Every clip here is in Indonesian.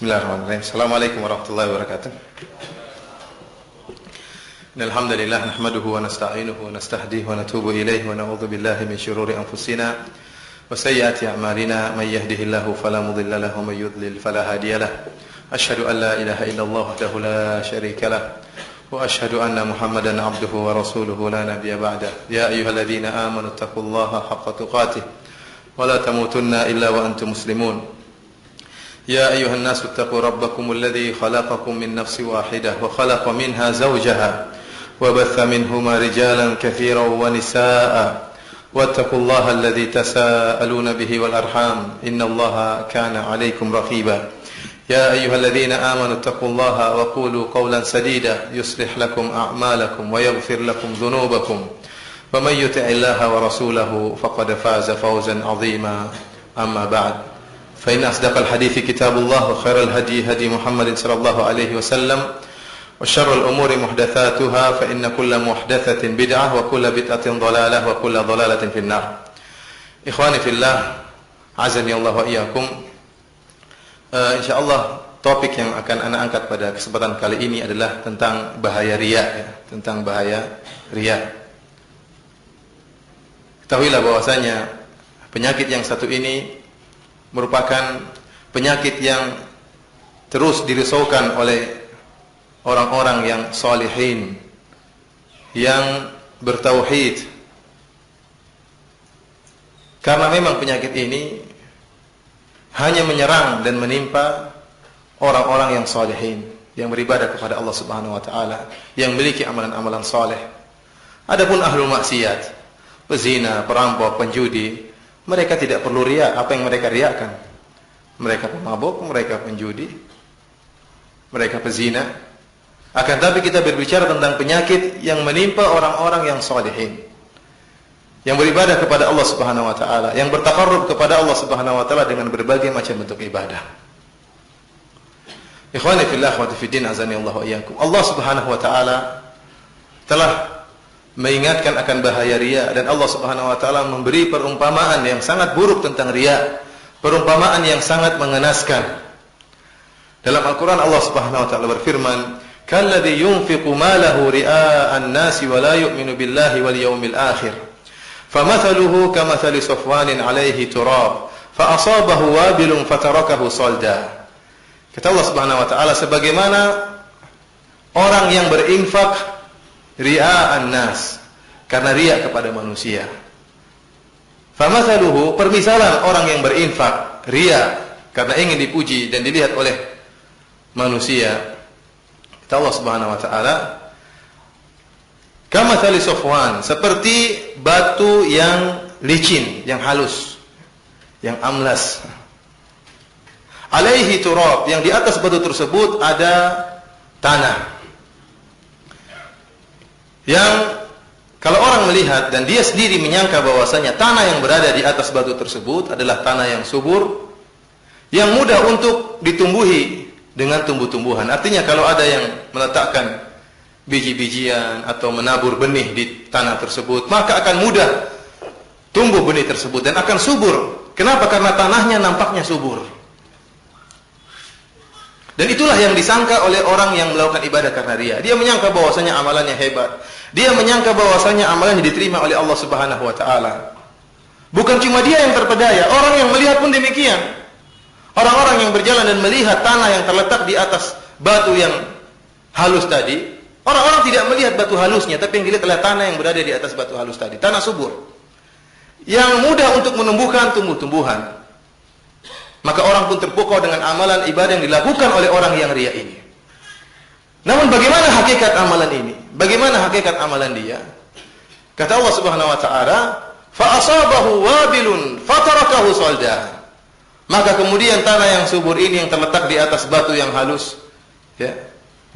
Bismillahirrahmanirrahim. Assalamualaikum warahmatullahi wabarakatuh. Alhamdulillah nahmaduhu wa nasta'inuhu wa nastahdihi wa natubu ilaihi wa na'udzu billahi min syururi anfusina wa sayyiati a'malina may yahdihillahu fala mudilla lahu wa may yudlil fala hadiya lahu. Asyhadu an la ilaha illallah wahdahu la syarika lahu wa asyhadu anna Muhammadan 'abduhu wa rasuluhu la nabiyya ba'da. Ya ayyuhalladzina amanu taqullaha haqqa tuqatih wa la tamutunna illa wa antum muslimun. يا أيها الناس اتقوا ربكم الذي خلقكم من نفس واحدة وخلق منها زوجها وبث منهما رجالا كثيرا ونساء واتقوا الله الذي تساءلون به والأرحام إن الله كان عليكم رقيبا يا أيها الذين آمنوا اتقوا الله وقولوا قولا سديدا يصلح لكم أعمالكم ويغفر لكم ذنوبكم ومن يطع الله ورسوله فقد فاز فوزا عظيما أما بعد فإن أصدق الحديث كتاب الله وخير الهدي هدي محمد صلى الله عليه وسلم وشر الأمور محدثاتها فإن كل محدثة بدعة وكل بدعة ضلالة وكل ضلالة في النار. إخواني في الله عزني الله وإياكم. Insyaallah topik yang akan ana angkat pada kesempatan kali ini adalah tentang bahaya riya, ya, tentang bahaya riya. Ketahuilah bahwasanya penyakit yang satu ini merupakan penyakit yang terus dirisaukan oleh orang-orang yang salihin, yang bertauhid. Karena memang penyakit ini hanya menyerang dan menimpa orang-orang yang salihin, yang beribadah kepada Allah Subhanahu wa taala, yang memiliki amalan-amalan saleh. Adapun ahlul maksiat, pezina, perampok, penjudi, mereka tidak perlu riya. Apa yang mereka riakan? Mereka pemabuk, mereka penjudi, mereka pezina. Akan tapi kita berbicara tentang penyakit yang menimpa orang-orang yang salihin, yang beribadah kepada Allah Subhanahu wa taala, yang bertaqarrub kepada Allah Subhanahu wa taala dengan berbagai macam bentuk ibadah. Ikhwani fillah wa fiddin azani Allah wa iyyakum. Allah Subhanahu wa taala telah mengingatkan akan bahaya riya, dan Allah Subhanahu wa taala memberi perumpamaan yang sangat buruk tentang riya, perumpamaan yang sangat mengenaskan. Dalam Al-Qur'an Allah Subhanahu wa taala berfirman, "Kalladzi yunfiqu malahu ria'an nasi wa la yu'minu billahi wal yawmil akhir. Famathaluhu kamathali safwanin 'alaihi turab, fa asabahu wabilun fatarakahu salda." Kata Allah Subhanahu wa taala, sebagaimana orang yang berinfak ria'an nas, karena riya kepada manusia. Famathaluhu, permisalan orang yang berinfak riya karena ingin dipuji dan dilihat oleh manusia. Kata Allah Subhanahu wa taala, kamathali safwan, seperti batu yang licin, yang halus, yang amlas. Alaihi turab, yang di atas batu tersebut ada tanah. Yang kalau orang melihat dan dia sendiri menyangka bahwasanya tanah yang berada di atas batu tersebut adalah tanah yang subur, yang mudah untuk ditumbuhi dengan tumbuh-tumbuhan. Artinya kalau ada yang meletakkan biji-bijian atau menabur benih di tanah tersebut, maka akan mudah tumbuh benih tersebut dan akan subur. Kenapa? Karena tanahnya nampaknya subur. Dan itulah yang disangka oleh orang yang melakukan ibadah karena riya. Dia menyangka bahwasanya amalannya hebat. Dia menyangka bahwasanya amalannya diterima oleh Allah Subhanahu wa taala. Bukan cuma dia yang terpedaya, orang yang melihat pun demikian. Orang-orang yang berjalan dan melihat tanah yang terletak di atas batu yang halus tadi, orang-orang tidak melihat batu halusnya, tapi yang dilihat adalah tanah yang berada di atas batu halus tadi, tanah subur, yang mudah untuk menumbuhkan tumbuh-tumbuhan. Maka orang pun terpukau dengan amalan ibadah yang dilakukan oleh orang yang riya ini. Namun bagaimana hakikat amalan ini? Bagaimana hakikat amalan dia? Kata Allah Subhanahu wa taala, fa asabahu wabilun fatarakahu salda. Maka kemudian tanah yang subur ini yang terletak di atas batu yang halus, ya,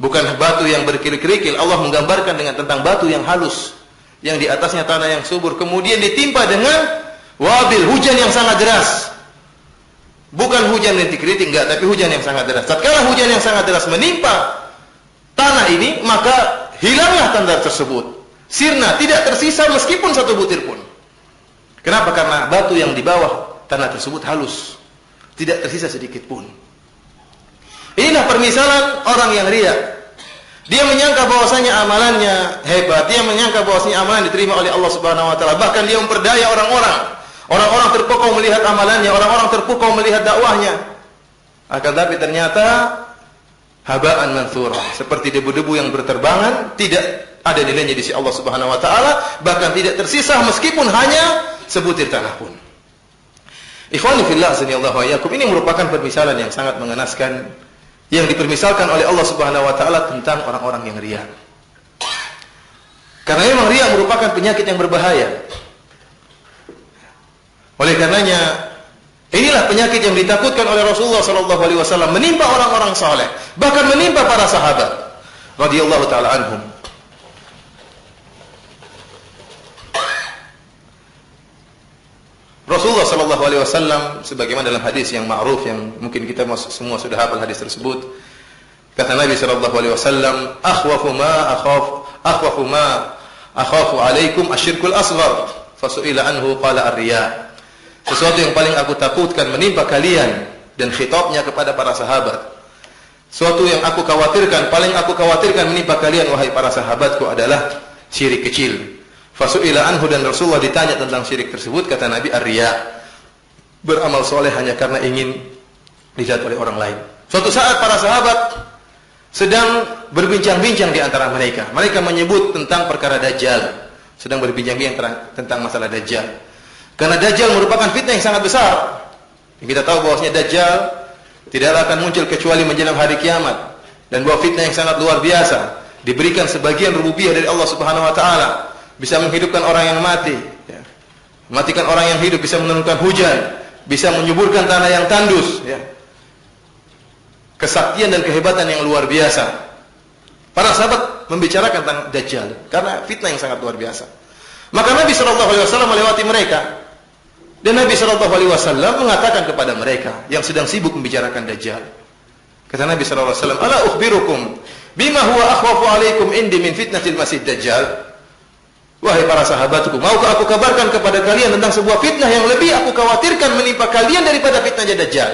bukan batu yang berkerikil-kerikil. Allah menggambarkan dengan tentang batu yang halus, yang di atasnya tanah yang subur, kemudian ditimpa dengan wabil, hujan yang sangat deras. Bukan hujan rintik-rintik, enggak, tapi hujan yang sangat deras. Tatkala hujan yang sangat deras menimpa tanah ini, maka hilanglah tanda tersebut. Sirna, tidak tersisa meskipun satu butir pun. Kenapa? Karena batu yang di bawah tanah tersebut halus, tidak tersisa sedikit pun. Inilah permisalan orang yang riya. Dia menyangka bahwasanya amalannya hebat, dia menyangka bahwasanya amalan diterima oleh Allah Subhanahu wa taala. Bahkan dia memperdaya orang-orang. Orang-orang terpukau melihat amalannya, orang-orang terpukau melihat dakwahnya. Akan tapi ternyata haba'an manthura, seperti debu-debu yang berterbangan, tidak ada nilainya di sisi Allah Subhanahu wa taala, bahkan tidak tersisa meskipun hanya sebutir tanah pun. Ikhwani fillah, azanillahu wa iyyakum, ini merupakan permisalan yang sangat mengenaskan yang dipermisalkan oleh Allah Subhanahu wa taala tentang orang-orang yang riya. Karena memang riya merupakan penyakit yang berbahaya. Oleh karenanya, inilah penyakit yang ditakutkan oleh Rasulullah sallallahu alaihi wasallam menimpa orang-orang saleh, bahkan menimpa para sahabat radhiyallahu taala anhum. Rasulullah sallallahu alaihi wasallam sebagaimana dalam hadis yang ma'ruf yang mungkin kita semua sudah hafal hadis tersebut, kata Nabi sallallahu alaihi wasallam, akhwafu ma akhafu alaikum asyirkul asghar, fasu'ila anhu qala ar-riya. Sesuatu yang paling aku takutkan menimpa kalian, dan khitabnya kepada para sahabat. Sesuatu yang aku khawatirkan, paling aku khawatirkan menimpa kalian wahai para sahabatku adalah syirik kecil. Fasu'ila anhu, dan Rasulullah ditanya tentang syirik tersebut, kata Nabi ar-riya. Beramal soleh hanya karena ingin dilihat oleh orang lain. Suatu saat para sahabat sedang berbincang-bincang di antara mereka. Mereka menyebut tentang perkara Dajjal. Sedang berbincang-bincang tentang masalah Dajjal. Karena Dajjal merupakan fitnah yang sangat besar. Kita tahu bahwasanya Dajjal tidaklah akan muncul kecuali menjelang hari kiamat, dan bahwa fitnah yang sangat luar biasa. Diberikan sebagian rububiyah dari Allah Subhanahu wa taala, bisa menghidupkan orang yang mati, ya. Mematikan orang yang hidup, bisa menurunkan hujan, bisa menyuburkan tanah yang tandus, ya. Kesaktian dan kehebatan yang luar biasa. Para sahabat membicarakan tentang Dajjal karena fitnah yang sangat luar biasa. Maka Nabi sallallahu alaihi wasallam melewati mereka. Dan Nabi sallallahu alaihi wasallam mengatakan kepada mereka yang sedang sibuk membicarakan Dajjal. Kata Nabi sallallahu alaihi wasallam, "Ala ukhbirukum bima huwa akhwafu alaikum indi min fitnatil masih Dajjal?" Wahai para sahabatku, maukah aku kabarkan kepada kalian tentang sebuah fitnah yang lebih aku khawatirkan menimpa kalian daripada fitnahnya Dajjal?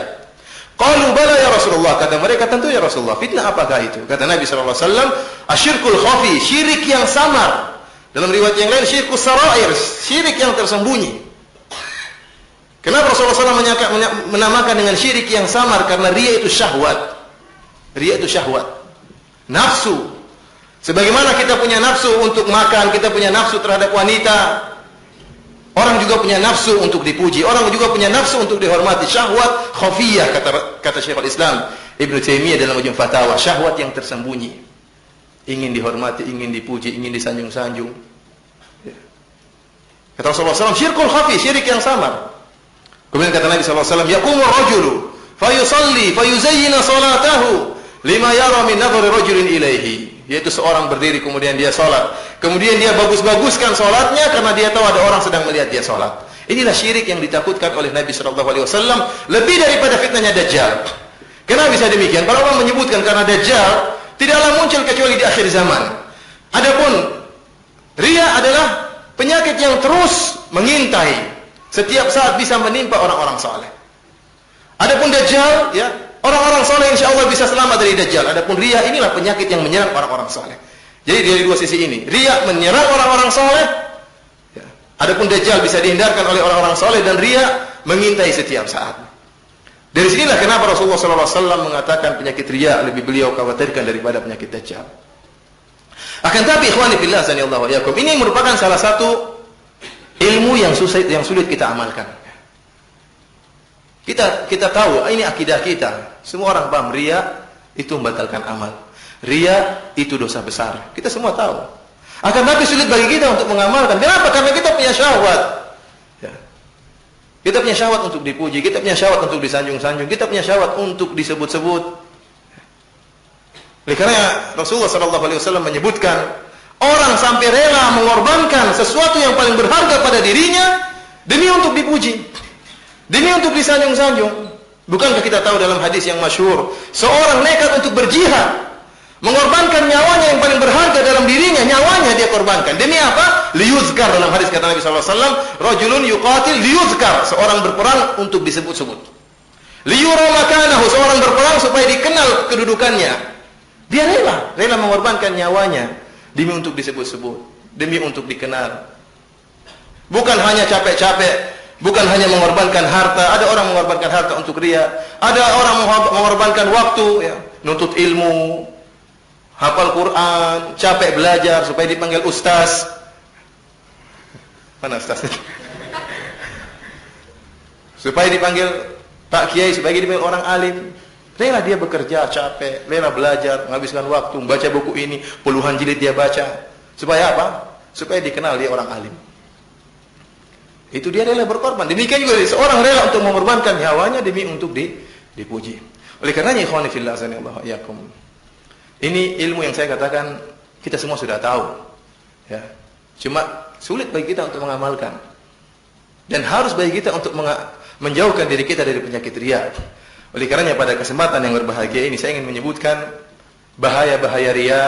Qalu bala ya Rasulullah. Kata mereka, tentu ya Rasulullah. Fitnah apakah itu? Kata Nabi sallallahu alaihi wasallam, asyirkul khafi, syirik yang samar. Dalam riwayat yang lain, syirkus sarair, syirik yang tersembunyi. Kenapa Rasulullah SAW menamakan dengan syirik yang samar? Karena riya itu syahwat. Riya itu syahwat. Nafsu. Sebagaimana kita punya nafsu untuk makan, kita punya nafsu terhadap wanita. Orang juga punya nafsu untuk dipuji. Orang juga punya nafsu untuk dihormati. Syahwat khafiyah, kata Syekhul Islam Ibnu Taimiyah dalam Majmu' Fatawa. Syahwat yang tersembunyi. Ingin dihormati, ingin dipuji, ingin disanjung-sanjung. Kata Rasulullah SAW, syirkul khafi, syirik yang samar. Kemudian kata Nabi SAW, yaqumu rajulu fayusalli fayuzayyina salatahu lima yara min nadhari rajulin ilaihi. Yaitu seorang berdiri kemudian dia salat. Kemudian dia bagus-baguskan salatnya karena dia tahu ada orang sedang melihat dia salat. Inilah syirik yang ditakutkan oleh Nabi SAW lebih daripada fitnahnya Dajjal. Kenapa bisa demikian? Para ulama menyebutkan karena Dajjal tidaklah muncul kecuali di akhir zaman. Adapun riya adalah penyakit yang terus mengintai, setiap saat bisa menimpa orang-orang saleh. Adapun Dajjal, ya, orang-orang saleh insyaallah bisa selamat dari Dajjal. Adapun riya inilah penyakit yang menyerang orang-orang saleh. Jadi dari dua sisi ini, riya menyerang orang-orang saleh. Ya. Adapun Dajjal bisa dihindarkan oleh orang-orang saleh, dan riya mengintai setiap saat. Dari sinilah kenapa Rasulullah SAW mengatakan penyakit riya lebih beliau khawatirkan daripada penyakit Dajjal. Akan tapi ikhwani fillah sanallahu wa iyyakum, ini merupakan salah satu ilmu yang sulit kita amalkan. Kita tahu ini akidah kita. Semua orang paham riya itu membatalkan amal. Riya itu dosa besar. Kita semua tahu. Akan tapi sulit bagi kita untuk mengamalkan. Kenapa? Karena kita punya syahwat. Ya. Kita punya syahwat untuk dipuji, kita punya syahwat untuk disanjung-sanjung, kita punya syahwat untuk disebut-sebut. Oleh karena Rasulullah SAW menyebutkan, orang sampai rela mengorbankan sesuatu yang paling berharga pada dirinya demi untuk dipuji, demi untuk disanjung-sanjung. Bukankah kita tahu dalam hadis yang masyhur, seorang nekat untuk berjihad, mengorbankan nyawanya yang paling berharga dalam dirinya, nyawanya dia korbankan. Demi apa? Liyuzkar, dalam hadis kata Nabi SAW, rajulun yuqatil liyuzkar, seorang berperang untuk disebut-sebut. Liyura makanahu, seorang berperang supaya dikenal kedudukannya. Dia rela mengorbankan nyawanya demi untuk disebut-sebut, demi untuk dikenal. Bukan hanya capek-capek, bukan hanya mengorbankan harta. Ada orang mengorbankan harta untuk riya, ada orang mengorbankan waktu, ya, nuntut ilmu, hafal Quran, capek belajar supaya dipanggil ustaz. Mana ustaznya? Supaya dipanggil Pak Kiai, supaya dipanggil orang alim. Rela dia bekerja, capek, rela belajar, menghabiskan waktu, membaca buku ini, puluhan jilid dia baca. Supaya apa? Supaya dikenal dia orang alim. Itu dia rela berkorban. Demikian juga seorang rela untuk mengorbankan nyawanya demi untuk dipuji. Oleh karenanya ikhwani fillah azanillahu iyyakum. Ini ilmu yang saya katakan kita semua sudah tahu. Ya. Cuma sulit bagi kita untuk mengamalkan. Dan harus bagi kita untuk menjauhkan diri kita dari penyakit riya. Oleh karenanya pada kesempatan yang berbahagia ini saya ingin menyebutkan bahaya-bahaya riya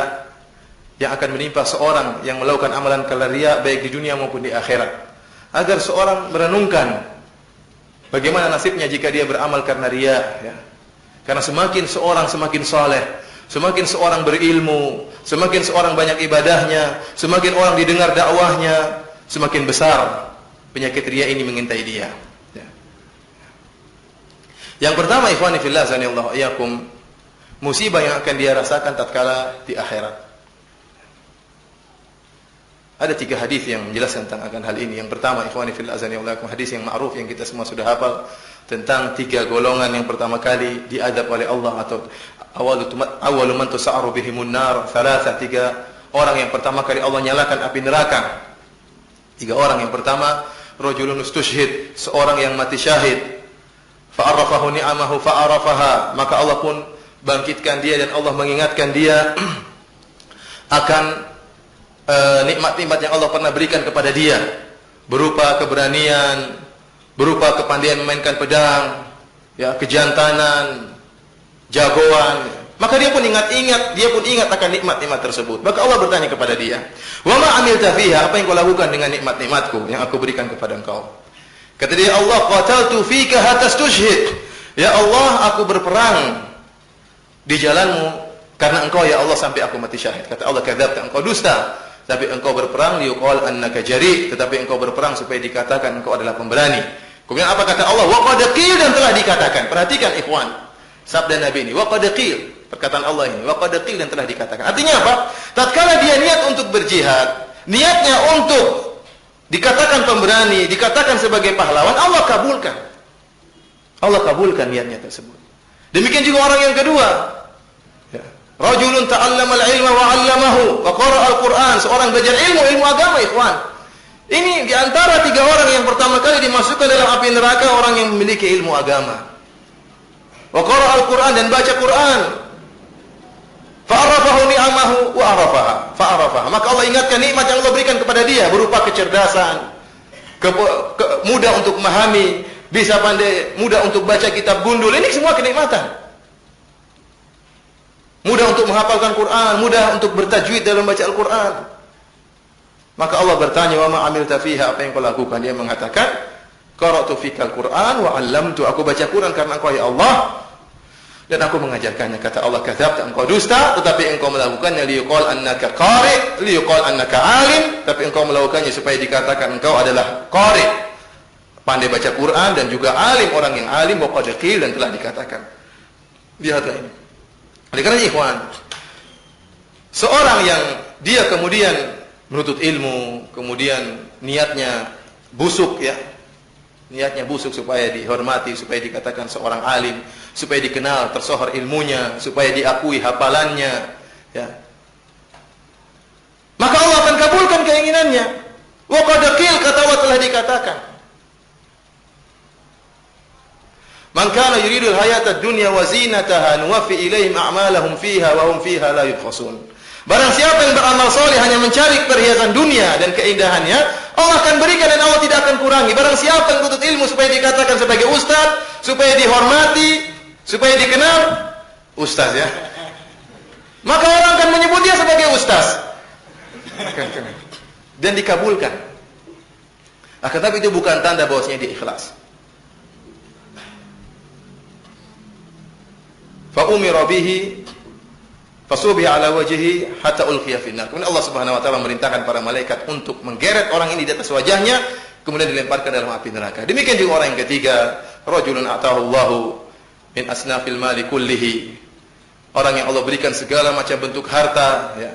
yang akan menimpa seorang yang melakukan amalan karena riya baik di dunia maupun di akhirat. Agar seorang merenungkan bagaimana nasibnya jika dia beramal karena riya, ya. Karena semakin seorang semakin saleh, semakin seorang berilmu, semakin seorang banyak ibadahnya, semakin orang didengar dakwahnya, semakin besar penyakit riya ini mengintai dia. Ya. Yang pertama ikhwani fillah azanillahu iyyakum, musibah yang akan dia rasakan tatkala di akhirat. Ada 3 hadis yang menjelaskan tentang akan hal ini. Yang pertama ikhwani fillah azanillahu iyyakum, hadis yang ma'ruf yang kita semua sudah hafal tentang 3 golongan yang pertama kali diadab oleh Allah atau awalu man tusa'aru bihimun nar, 3 orang yang pertama kali Allah nyalakan api neraka. 3 orang yang pertama, rajulun ustushhid, seorang yang mati syahid. Fa'arafahu ni'amahu fa'arafaha, maka Allah pun bangkitkan dia dan Allah mengingatkan dia akan nikmat-nikmat yang Allah pernah berikan kepada dia, berupa keberanian, berupa kepandaian memainkan pedang, ya, kejantanan, jagoan. Maka dia pun ingat akan nikmat-nikmat tersebut. Maka Allah bertanya kepada dia, "Wa ma amilta fiha?" Apa yang kau lakukan dengan nikmat-nikmatku yang aku berikan kepada engkau? Kata dia, "Allah qataltu fika hatta tushhid." Ya Allah, aku berperang di jalanmu karena engkau ya Allah sampai aku mati syahid. Kata Allah, "Kadzabta, engkau dusta." Tapi engkau berperang liqal annaka jari, tetapi engkau berperang supaya dikatakan engkau adalah pemberani. Kemudian apa kata Allah? Wa qad qil, dan telah dikatakan. Perhatikan ikhwan, sabda Nabi ini, wa qad qil, perkataan Allah ini, wa qad qil, dan telah dikatakan. Artinya apa? Tatkala dia niat untuk berjihad, niatnya untuk dikatakan pemberani, dikatakan sebagai pahlawan, Allah kabulkan. Allah kabulkan niatnya tersebut. Demikian juga orang yang kedua. Rajulun ta'allama al-ilma wa 'allamahu wa qara'a al-Qur'an, seorang belajar ilmu agama ikhwan. Ini di antara 3 orang yang pertama kali dimasukkan dalam api neraka, orang yang memiliki ilmu agama. Wa qara'a al-Qur'an, dan baca Quran. Fa'arafahu ni'amahu wa arafaha. Maka Allah ingatkan nikmat yang Allah berikan kepada dia berupa kecerdasan, mudah untuk memahami, bisa pandai, mudah untuk baca kitab gundul. Ini semua kenikmatan. Mudah untuk menghafalkan Quran, mudah untuk bertajwid dalam baca Al-Quran. Maka Allah bertanya, "Wa ma amilta fiha?" Apa yang kau lakukan? Dia mengatakan, "Qara'tu fikal Quran wa 'allamtu." Aku baca Quran karena engkau ya Allah, dan aku mengajarkannya. Kata Allah, "Kadzabta, engkau dusta, tetapi engkau melakukannya liqal annaka qari', liqal annaka 'alim." Tapi engkau melakukannya supaya dikatakan engkau adalah qari', pandai baca Quran, dan juga alim, orang yang alim. Wa qad qil, dan telah dikatakan. Lihatlah ini. Oleh karena ikhwan, seorang yang dia kemudian menuntut ilmu, kemudian niatnya busuk, ya, niatnya busuk supaya dihormati, supaya dikatakan seorang alim, supaya dikenal, tersohor ilmunya, supaya diakui hafalannya, ya, maka Allah akan kabulkan keinginannya. Wa qad qil, kata Allah, telah dikatakan. Man kana yuridul hayatad dunya wa zinataha nuwaffi ilaihim a'malahum fiha wa hum fiha la yubkhasun. Barang siapa yang beramal saleh hanya mencari perhiasan dunia dan keindahannya, Allah akan berikan dan Allah tidak akan kurangi. Barang siapa yang menuntut ilmu supaya dikatakan sebagai ustaz, supaya dihormati, supaya dikenal ustaz, ya, maka orang akan menyebut dia sebagai ustaz dan dikabulkan. Akan tapi itu bukan tanda bahwasanya dia ikhlas. fa umira bihi fasubiha ala wajhihi hatta ulqiya fi nar. Kemudian Allah Subhanahu wa taala merintahkan para malaikat untuk menggeret orang ini di atas wajahnya, kemudian dilemparkan dalam api neraka. Demikian juga orang yang ketiga, rajulun atahu Allahu min asnafil mali kullihi. Orang yang Allah berikan segala macam bentuk harta, ya.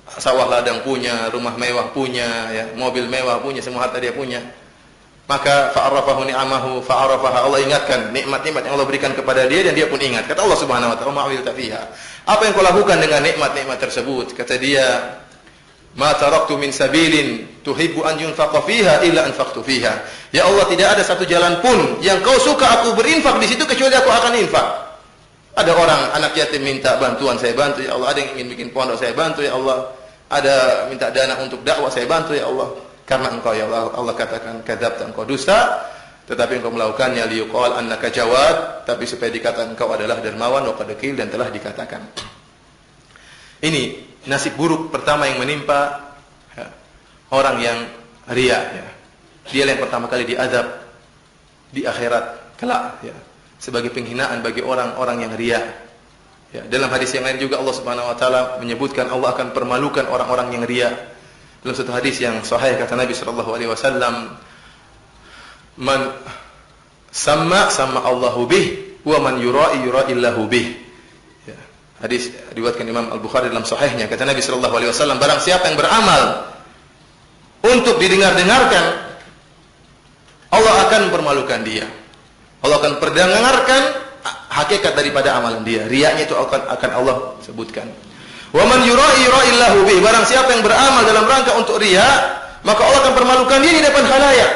Sawah ladang punya, rumah mewah punya, ya, mobil mewah punya, semua harta dia punya. Maka fa'arafahu ni'amahu fa'arafaha. Allah ingatkan nikmat-nikmat yang Allah berikan kepada dia dan dia pun ingat. Kata Allah Subhanahu wa taala, "Ma'amilta fiha." Apa yang kau lakukan dengan nikmat-nikmat tersebut? Kata dia, "Ma taraktu min sabilin tuhibbu an yunfaqa fiha illa anfaqtu fiha." Ya Allah, tidak ada satu jalan pun yang kau suka aku berinfak di situ kecuali aku akan infak. Ada orang anak yatim minta bantuan, saya bantu ya Allah. Ada yang ingin bikin pondok, saya bantu ya Allah. Ada minta dana untuk dakwah, saya bantu ya Allah. Karena engkau ya Allah, Allah katakan kadzabta, engkau dusta, tetapi engkau melakukannya liyuqal annaka jawad, tapi supaya dikatakan engkau adalah dermawan wa qad qil, dan telah dikatakan. Ini nasib buruk pertama yang menimpa ya, orang yang riya, ya. Dia yang pertama kali diazab di akhirat kelak, ya, sebagai penghinaan bagi orang-orang yang riya. Ya, dalam hadis yang lain juga Allah Subhanahu wa taala menyebutkan Allah akan permalukan orang-orang yang riya. Dalam satu hadis yang sahih kata Nabi sallallahu alaihi wasallam, "Man sama Allahu bih wa man yura'illahu bih." Ya, hadis diriwayatkan Imam Al-Bukhari dalam sahihnya, kata Nabi sallallahu alaihi wasallam, barang siapa yang beramal untuk didengar-dengarkan, Allah akan permalukan dia. Allah akan perdengarkan hakikat daripada amalan dia. Riyanya itu akan Allah sebutkan. Wa man yura'illahu bih, barang siapa yang beramal dalam rangka untuk riya, maka Allah akan permalukan dia di depan khalayak.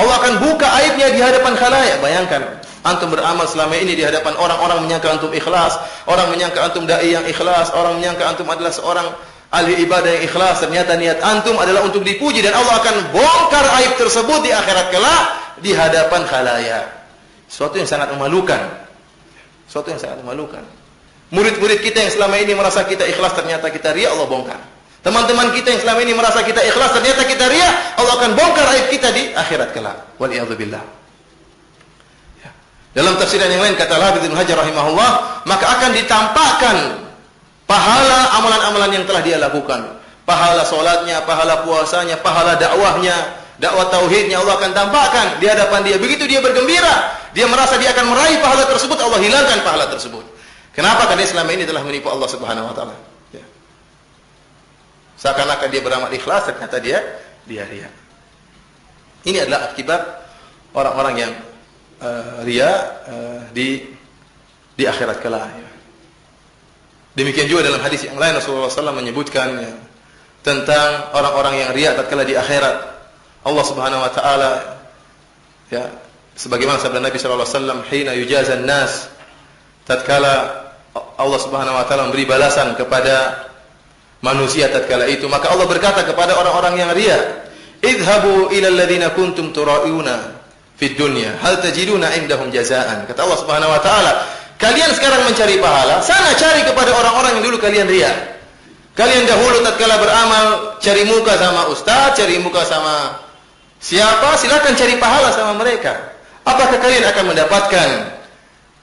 Allah akan buka aibnya di hadapan khalayak. Bayangkan, antum beramal selama ini di hadapan orang-orang menyangka antum ikhlas, orang menyangka antum dai yang ikhlas, orang menyangka antum adalah seorang ahli ibadah yang ikhlas, ternyata niat antum adalah untuk dipuji, dan Allah akan bongkar aib tersebut di akhirat kelak di hadapan khalayak. Suatu yang sangat memalukan. Suatu yang sangat memalukan. Murid-murid kita yang selama ini merasa kita ikhlas, ternyata kita riya, Allah bongkar. Teman-teman kita yang selama ini merasa kita ikhlas, ternyata kita riya, Allah akan bongkar aib kita di akhirat kelak. Waliyadzubillah. Ya. Dalam tafsiran yang lain kata Al-Hafidz Ibnu Hajar rahimahullah, maka akan ditampakkan pahala amalan-amalan yang telah dia lakukan. Pahala salatnya, pahala puasanya, pahala dakwahnya, dakwah tauhidnya, Allah akan tampakkan di hadapan dia. Begitu dia bergembira, dia merasa dia akan meraih pahala tersebut, Allah hilangkan pahala tersebut. Kenapa? Karena selama ini telah menipu Allah Subhanahu wa taala. Ya. Seakan-akan dia beramal ikhlas, ternyata dia riya. Ini adalah akibat orang-orang yang riya di akhirat kelak. Ya. Demikian juga dalam hadis yang lain Rasulullah SAW menyebutkan ya, tentang orang-orang yang riya tatkala di akhirat. Allah Subhanahu wa taala ya, sebagaimana sabda Nabi sallallahu alaihi wasallam, "Hina yujazan nas", tatkala Allah Subhanahu wa taala memberi balasan kepada manusia tatkala itu, maka Allah berkata kepada orang-orang yang riya, "Idhabu ila alladziina kuntum tura'una fid dunya, hal tajiduna indahum jazaan." Kata Allah Subhanahu wa taala, kalian sekarang mencari pahala, sana cari kepada orang-orang yang dulu kalian riya. Kalian dahulu tatkala beramal cari muka sama ustaz, cari muka sama siapa, silakan cari pahala sama mereka. Apakah kalian akan mendapatkan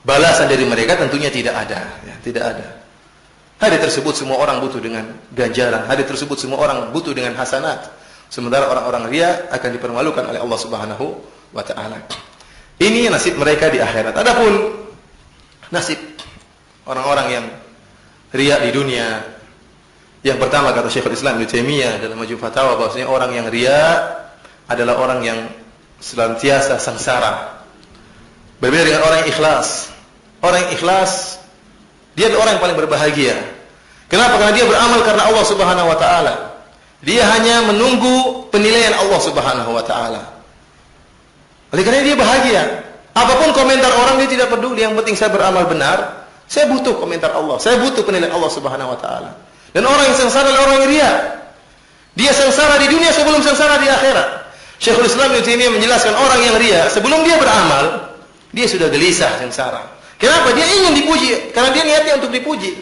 balasan dari mereka? Tentunya tidak ada, ya, tidak ada. Hari tersebut semua orang butuh dengan ganjaran, hari tersebut semua orang butuh dengan hasanat. Sementara orang-orang riya akan dipermalukan oleh Allah Subhanahu wa taala. Ini nasib mereka di akhirat. Adapun nasib orang-orang yang riya di dunia, yang pertama kata Syekhul Islam Ibnu Taimiyah dalam Majmu' Fatawa, bahwasanya orang yang riya adalah orang yang senantiasa sengsara. Berbeda dengan orang yang ikhlas. Orang yang ikhlas, dia adalah orang yang paling berbahagia. Kenapa? Karena dia beramal karena Allah Subhanahu wa taala. Dia hanya menunggu penilaian Allah Subhanahu wa taala. Oleh karena dia bahagia. Apapun komentar orang dia tidak peduli, yang penting saya beramal benar. Saya butuh komentar Allah, saya butuh penilaian Allah Subhanahu wa taala. Dan orang yang sengsara adalah orang yang riya. Dia sengsara di dunia sebelum sengsara di akhirat. Syekhul Islam Ibnu Taimiyah menjelaskan orang yang riya, sebelum dia beramal, dia sudah gelisah, sengsara. Kenapa? Dia ingin dipuji, karena dia niatnya untuk dipuji.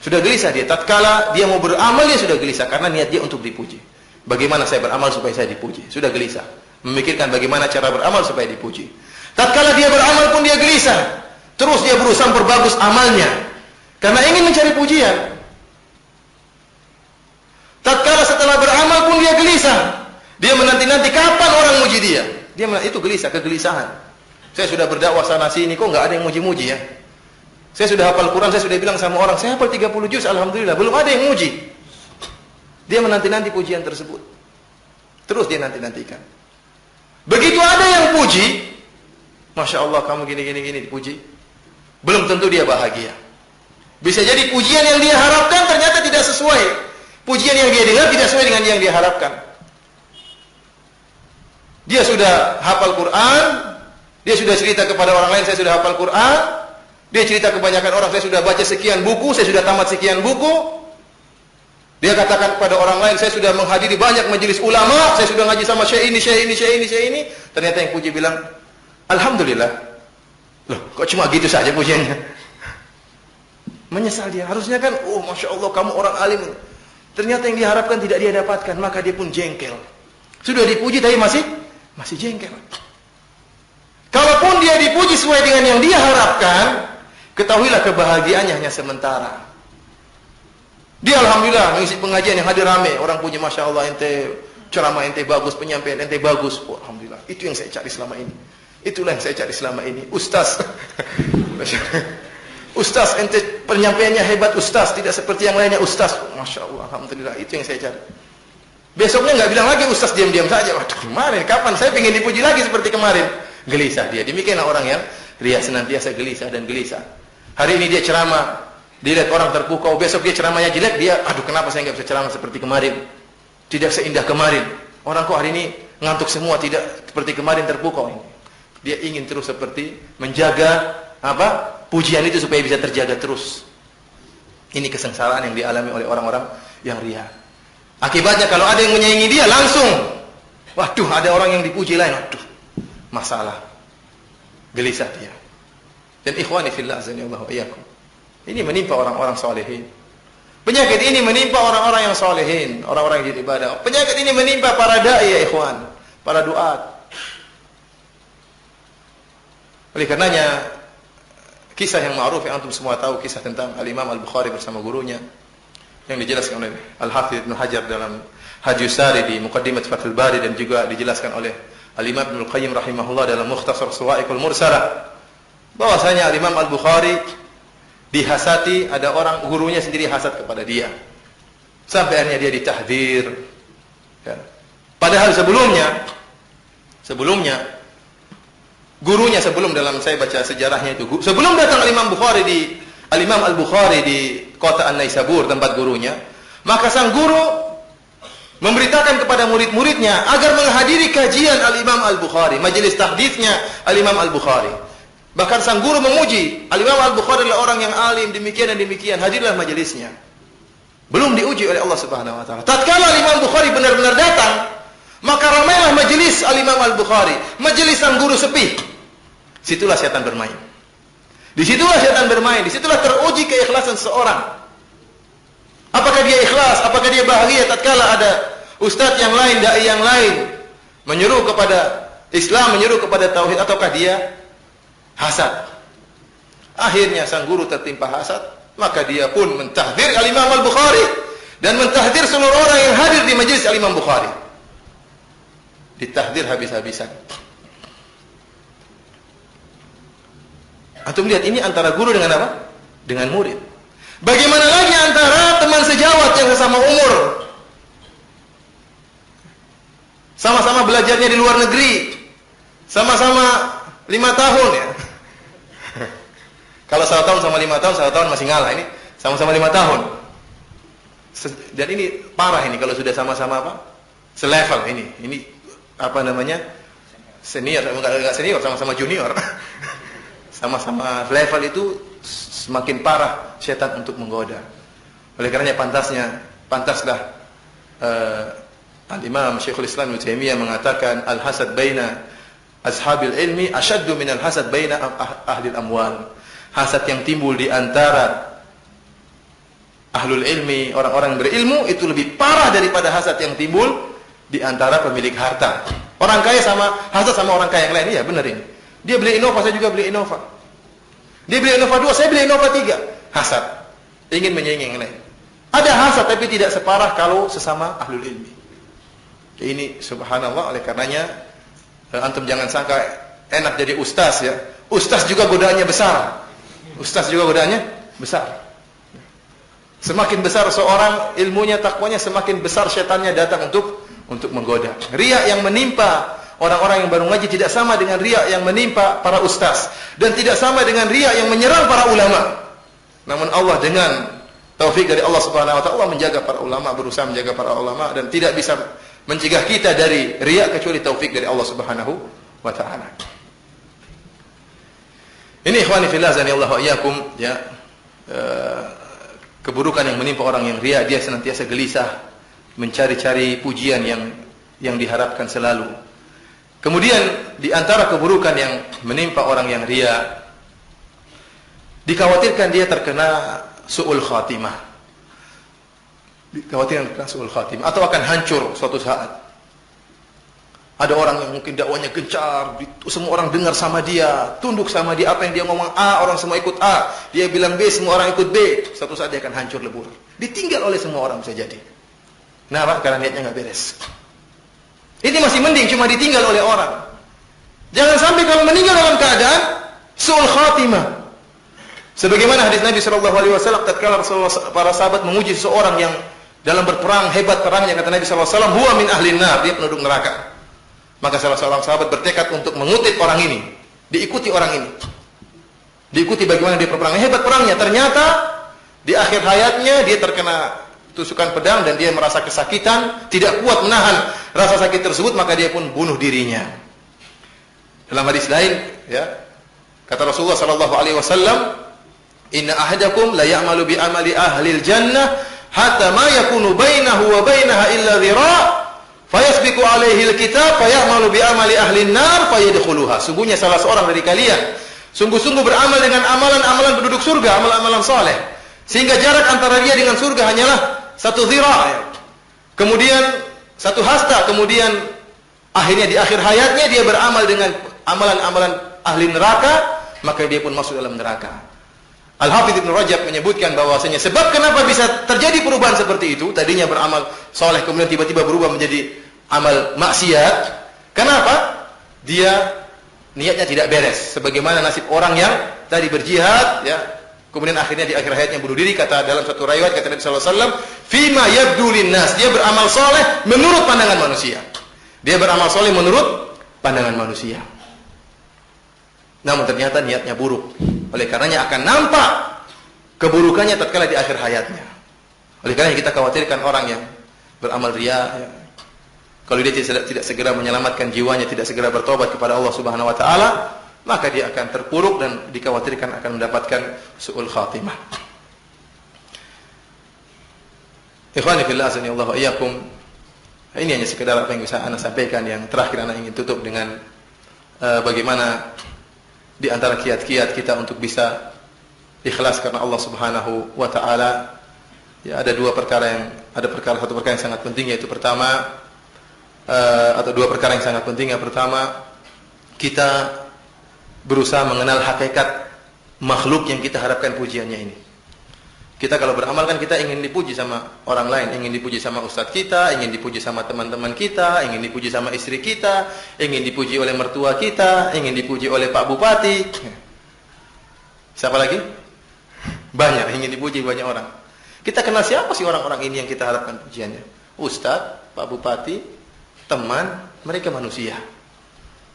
Sudah gelisah dia. Tatkala dia mau beramal, dia sudah gelisah karena niat dia untuk dipuji. Bagaimana saya beramal supaya saya dipuji? Sudah gelisah. Memikirkan bagaimana cara beramal supaya dipuji. Tatkala dia beramal pun dia gelisah. Terus dia berusaha memperbagus amalnya karena ingin mencari pujian. Tatkala setelah beramal pun dia gelisah. Dia menanti-nanti kapan orang muji dia. Itu gelisah, kegelisahan. Saya sudah berdakwah sana sini, kok nggak ada yang muji-muji ya? Saya sudah hafal Quran, saya sudah bilang sama orang, saya hafal 30 juz, alhamdulillah, belum ada yang muji. Dia menanti-nanti pujian tersebut. Terus dia nanti-nantikan. Begitu ada yang puji, Masya Allah kamu gini dipuji, belum tentu dia bahagia. Bisa jadi pujian yang dia harapkan ternyata tidak sesuai. Pujian yang dia dengar tidak sesuai dengan yang dia harapkan. Dia sudah hafal Quran, dia sudah cerita kepada orang lain, saya sudah hafal Quran. Dia cerita kebanyakan orang, saya sudah baca sekian buku, saya sudah tamat sekian buku. Dia katakan kepada orang lain, saya sudah menghadiri banyak majelis ulama, saya sudah ngaji sama syekh ini. Ternyata yang puji bilang, alhamdulillah. Loh, kok cuma gitu saja pujiannya? Menyesal dia. Harusnya kan, oh Masya Allah kamu orang alim. Ternyata yang diharapkan tidak dia dapatkan, maka dia pun jengkel. Sudah dipuji tapi masih jengkel. Kalaupun dia dipuji sesuai dengan yang dia harapkan, ketahuilah kebahagiaannya hanya sementara. Dia alhamdulillah mengisi pengajian yang hadir rame, orang puji Masya Allah ente ceramah ente bagus, penyampaian ente bagus. Oh, alhamdulillah, itu yang saya cari selama ini. Itulah yang saya cari selama ini. Ustaz. Ustaz ente penyampaiannya hebat Ustaz, tidak seperti yang lainnya Ustaz. Masya Allah, alhamdulillah, itu yang saya cari. Besoknya nggak bilang lagi Ustaz, diam-diam saja. Waduh, kemarin kapan saya pengen dipuji lagi seperti kemarin. Gelisah dia. Demikianlah orang yang dia senantiasa gelisah dan gelisah. Hari ini dia ceramah, dilihat orang terpukau, besok dia ceramahnya jelek, dia, aduh kenapa saya nggak bisa ceramah seperti kemarin? Tidak seindah kemarin. Orang kok hari ini ngantuk semua, tidak seperti kemarin terpukau ini. Dia ingin terus seperti menjaga pujian itu supaya bisa terjaga terus. Ini kesengsaraan yang dialami oleh orang-orang yang riya. Akibatnya kalau ada yang menyaingi dia langsung, waduh ada orang yang dipuji lain, waduh masalah, gelisah dia. Dan ikhwani fillah azanillahu iyyakum. Ini menimpa orang-orang solehin. Penyakit ini menimpa orang-orang yang solehin, orang-orang yang beribadah. Penyakit ini menimpa para dai ya ikhwan, para duat. Oleh karenanya kisah yang ma'ruf yang antum semua tahu, kisah tentang Al-Imam Al-Bukhari bersama gurunya yang dijelaskan oleh Al-Hafidz Ibnu Hajar dalam Hadiyus Sari di Muqaddimat Fathul Bari dan juga dijelaskan oleh Al-Imam Ibnu Qayyim rahimahullah dalam Mukhtasar Sawa'iqul Mursalah, bahwasanya Al-Imam Al-Bukhari dihasati, ada orang gurunya sendiri hasad kepada dia sampai akhirnya dia ditahdzir ya. Padahal sebelumnya gurunya, sebelum dalam saya baca sejarahnya itu, sebelum datang Al-Imam Al-Bukhari di kota An-Naisabur tempat gurunya, maka sang guru memberitakan kepada murid-muridnya agar menghadiri kajian Al-Imam Al-Bukhari, majelis tahditsnya Al-Imam Al-Bukhari. Bahkan sang guru memuji Al-Imam Al-Bukhari adalah orang yang alim demikian dan demikian, hadirlah majelisnya. Belum diuji oleh Allah Subhanahu wa taala. Tatkala Al-Imam Bukhari benar-benar datang, maka ramailah majelis Al-Imam Al-Bukhari, majelis sang guru sepi. Situlah setan bermain. Disitulah setan bermain, disitulah teruji keikhlasan seorang. Apakah dia ikhlas, apakah dia bahagia tatkala ada ustadz yang lain, dai yang lain menyuruh kepada Islam, menyuruh kepada tauhid, ataukah dia hasad? Akhirnya sang guru tertimpa hasad, maka dia pun mentahdzir Al-Imam Al-Bukhari dan mentahdzir seluruh orang yang hadir di majelis Al-Imam Bukhari. Ditahdzir habis-habisan. Antum lihat ini antara guru dengan apa? Dengan murid. Bagaimana lagi antara teman sejawat yang sesama umur, sama-sama belajarnya di luar negeri, sama-sama 5 tahun ya. Kalau 1 tahun sama 5 tahun, 1 tahun masih ngalah. Ini sama-sama 5 tahun. Dan ini parah ini kalau sudah sama-sama apa? Selevel ini. Ini apa namanya? Senior, enggak senior, sama-sama junior. Sama-sama level itu semakin parah setan untuk menggoda. Oleh karenanya pantaslah Al-Imam Syekhul Islam Ibnu Taimiyah mengatakan al-hasad baina ashabil ilmi asyaddu minal hasad baina ahli al-amwal. Hasad yang timbul di antara ahlul ilmi, orang-orang berilmu, itu lebih parah daripada hasad yang timbul di antara pemilik harta. Orang kaya sama hasad sama orang kaya yang lain, ya benar ini. Dia beli Innova, saya juga beli Innova. Dia beli Innova 2, saya beli Innova 3. Hasad. Ingin menyaingi yang lain. Ada hasad tapi tidak separah kalau sesama ahlul ilmi. Ini subhanallah, oleh karenanya antum jangan sangka enak jadi ustaz ya. Ustaz juga godaannya besar. Ustaz juga godaannya besar. Semakin besar seorang ilmunya, takwanya, semakin besar setannya datang untuk menggoda. Riya yang menimpa orang-orang yang baru ngaji tidak sama dengan riya yang menimpa para ustaz, dan tidak sama dengan riya yang menyerang para ulama. Namun Allah dengan taufik dari Allah Subhanahu wa taala menjaga para ulama, berusaha menjaga para ulama, dan tidak bisa mencegah kita dari riya kecuali taufik dari Allah Subhanahu wa taala. Ini ikhwani fillah azanillahu wa iyyakum ya. Keburukan yang menimpa orang yang riya, dia senantiasa gelisah mencari-cari pujian yang diharapkan selalu. Kemudian di antara keburukan yang menimpa orang yang riya, dikhawatirkan dia terkena su'ul khatimah. Dikhawatirkan terkena su'ul khatimah atau akan hancur suatu saat. Ada orang yang mungkin dakwanya gencar, semua orang dengar sama dia, tunduk sama dia, apa yang dia ngomong A, orang semua ikut A. Dia bilang B, semua orang ikut B. Suatu saat dia akan hancur lebur. Ditinggal oleh semua orang bisa jadi. Kenapa? Karena niatnya nggak beres. Ini masih mending cuma ditinggal oleh orang. Jangan sampai kalau meninggal dalam keadaan su'ul khatimah. Sebagaimana hadis Nabi SAW, tatkala Rasulullah, para sahabat memuji seseorang yang dalam berperang, hebat perangnya, kata Nabi SAW, huwa min ahlin nar, dia penduduk neraka. Maka salah seorang sahabat bertekad untuk mengutip orang ini, diikuti orang ini, diikuti bagaimana dia berperang, hebat perangnya. Ternyata di akhir hayatnya dia terkena tusukan pedang dan dia merasa kesakitan, tidak kuat menahan rasa sakit tersebut, maka dia pun bunuh dirinya. Dalam hadis lain, ya, kata Rasulullah SAW, inna ahadakum la ya'malu bi amali ahlil jannah hatta ma yakunu bainahu wa bainaha illa dhira' fayasbiqu alaihi alkitab fayamalu bi amali ahli an-nar fayadkhuluha. Sungguhnya salah seorang dari kalian sungguh-sungguh beramal dengan amalan-amalan penduduk surga, amalan-amalan saleh, sehingga jarak antara dia dengan surga hanyalah satu dhira'. Kemudian satu hasta, kemudian akhirnya di akhir hayatnya dia beramal dengan amalan-amalan ahli neraka, maka dia pun masuk dalam neraka. Al-Hafidz Ibnu Rajab menyebutkan bahwasanya sebab kenapa bisa terjadi perubahan seperti itu, tadinya beramal soleh kemudian tiba-tiba berubah menjadi amal maksiat. Kenapa? Dia niatnya tidak beres. Sebagaimana nasib orang yang tadi berjihad, ya, kemudian akhirnya di akhir hayatnya bunuh diri. Kata dalam satu riwayat kata Nabi sallallahu alaihi wasallam, "Fima yabdu linnas." Dia beramal soleh menurut pandangan manusia. Dia beramal soleh menurut pandangan manusia. Namun ternyata niatnya buruk. Oleh karenanya akan nampak keburukannya tatkala di akhir hayatnya. Oleh karenanya kita khawatirkan orang yang beramal riya, ya, kalau dia tidak segera menyelamatkan jiwanya, tidak segera bertobat kepada Allah Subhanahu wa taala, maka dia akan terpuruk dan dikhawatirkan akan mendapatkan su'ul khatimah. Ikhwani fillah azanillahu wa iyyakum. Ini hanya sekedar apa yang bisa ana sampaikan. Yang terakhir ana ingin tutup dengan bagaimana di antara kiat-kiat kita untuk bisa ikhlas karena Allah Subhanahu wa taala. Ya, ada satu perkara yang sangat penting, yaitu pertama atau dua perkara yang sangat penting. Yang pertama, kita berusaha mengenal hakikat makhluk yang kita harapkan pujiannya ini. Kita kalau beramal kan kita ingin dipuji sama orang lain, ingin dipuji sama ustadz kita, ingin dipuji sama teman-teman kita, ingin dipuji sama istri kita, ingin dipuji oleh mertua kita, ingin dipuji oleh Pak Bupati. Siapa lagi? Banyak, ingin dipuji banyak orang. Kita kenal siapa sih orang-orang ini yang kita harapkan pujiannya? Ustadz, Pak Bupati, teman, mereka manusia.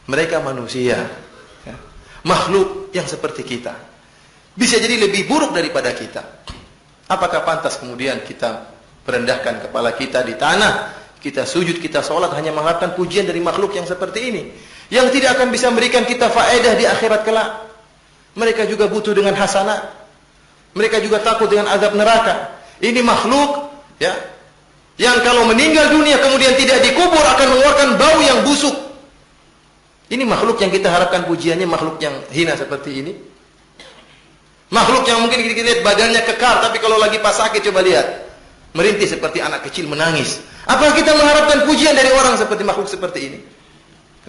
Mereka manusia. Ya. Makhluk yang seperti kita. Bisa jadi lebih buruk daripada kita. Apakah pantas kemudian kita merendahkan kepala kita di tanah, kita sujud, kita sholat hanya mengharapkan pujian dari makhluk yang seperti ini, yang tidak akan bisa memberikan kita faedah di akhirat kelak? Mereka juga butuh dengan hasanat. Mereka juga takut dengan azab neraka. Ini makhluk, ya, yang kalau meninggal dunia kemudian tidak dikubur akan mengeluarkan bau yang busuk. Ini makhluk yang kita harapkan pujiannya, makhluk yang hina seperti ini. Makhluk yang mungkin kita lihat badannya kekar, tapi kalau lagi pas sakit coba lihat, merintih seperti anak kecil menangis. Apakah kita mengharapkan pujian dari orang seperti makhluk seperti ini?